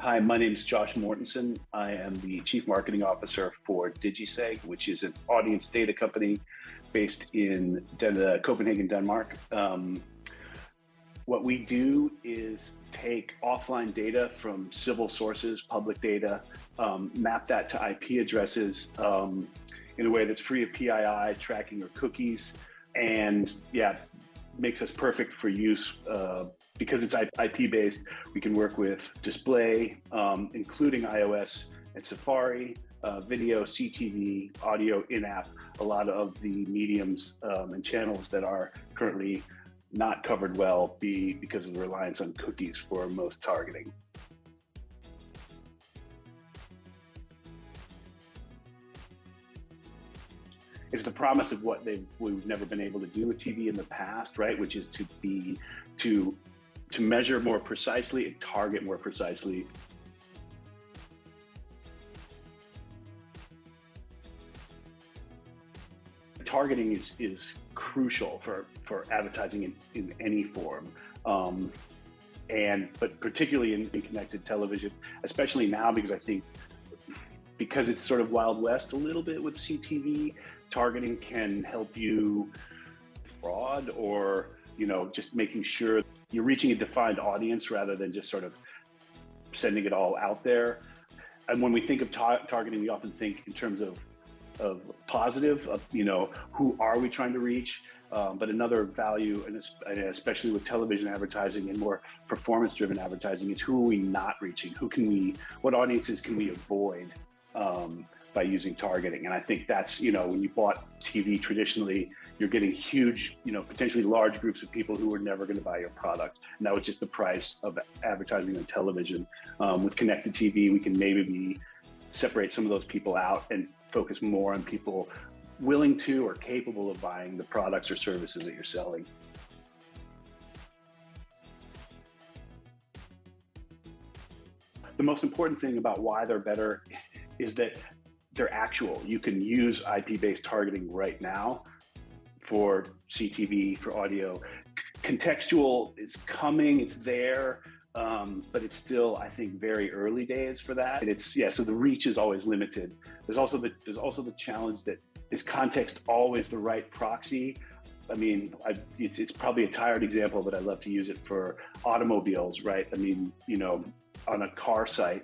Hi, my name is Josh Mortesen. I am the Chief Marketing Officer for Digiseg, which is an audience data company based in Copenhagen, Denmark. What we do is take offline data from civil sources, public data, map that to IP addresses in a way that's free of PII, tracking, or cookies, and makes us perfect for use because it's IP-based. We can work with display, including iOS and Safari, video, CTV, audio, in-app, a lot of the mediums and channels that are currently not covered well because of the reliance on cookies for most targeting. It's the promise of what we've never been able to do with TV in the past, right? Which is to measure more precisely and target more precisely. Targeting is crucial for advertising in any form, but particularly in connected television, especially now, because I think because it's sort of Wild West a little bit with CTV, targeting can help you fraud or, just making sure you're reaching a defined audience rather than just sort of sending it all out there. And when we think of targeting, we often think in terms of positive, who are we trying to reach? But another value, and especially with television advertising and more performance-driven advertising, is who are we not reaching? What audiences can we avoid by using targeting? And I think that's, when you bought TV traditionally, you're getting huge, potentially large groups of people who were never going to buy your product. And that was just the price of advertising on television. With connected TV, we can maybe separate some of those people out and focus more on people willing to or capable of buying the products or services that you're selling. The most important thing about why they're better is that they're actual. You can use IP-based targeting right now for CTV, for audio. Contextual is coming, it's there, but it's still, I think, very early days for that. And so the reach is always limited. There's also the challenge that is context always the right proxy? I mean, it's probably a tired example, but I love to use it for automobiles, right? I mean, on a car site,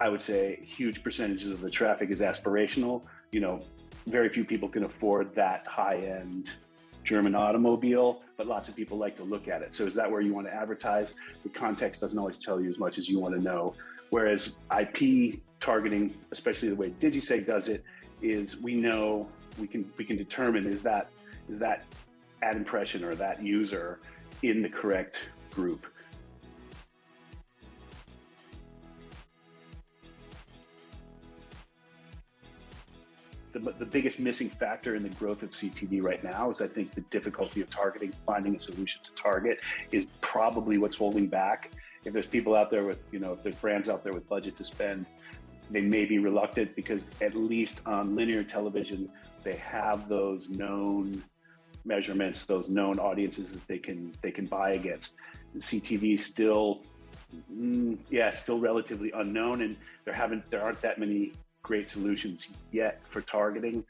I would say huge percentages of the traffic is aspirational. Very few people can afford that high-end German automobile, but lots of people like to look at it. So is that where you want to advertise? The context doesn't always tell you as much as you want to know. Whereas IP targeting, especially the way Digiseg does it, is we know we can determine is that ad impression or that user in the correct group. The biggest missing factor in the growth of CTV right now is, I think, the difficulty of targeting. Finding a solution to target is probably what's holding back. If there's people out there with, if there's brands out there with budget to spend, they may be reluctant because at least on linear television, they have those known measurements, those known audiences that they can buy against. CTV is still relatively unknown, and there aren't that many great solutions yet for targeting.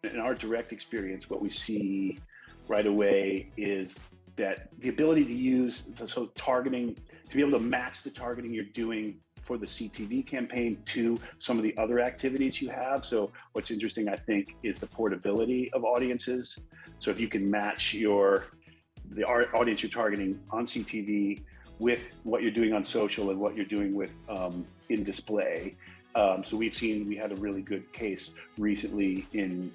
In our direct experience, what we see right away is that the ability to use targeting, to be able to match the targeting you're doing for the CTV campaign to some of the other activities you have. So what's interesting, I think, is the portability of audiences. So if you can match the audience you're targeting on CTV with what you're doing on social and what you're doing with in display. So we had a really good case recently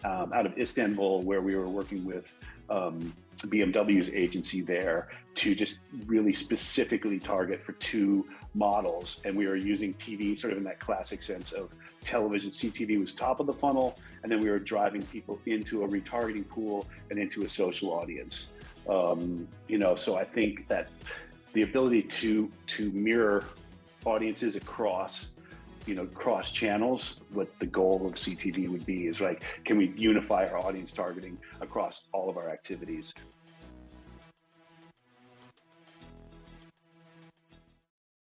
out of Istanbul, where we were working with BMW's agency there to just really specifically target for two models. And we were using TV sort of in that classic sense of television. CTV was top of the funnel, and then we were driving people into a retargeting pool and into a social audience. So I think that the ability to mirror audiences across cross channels, what the goal of CTV would be is like, can we unify our audience targeting across all of our activities?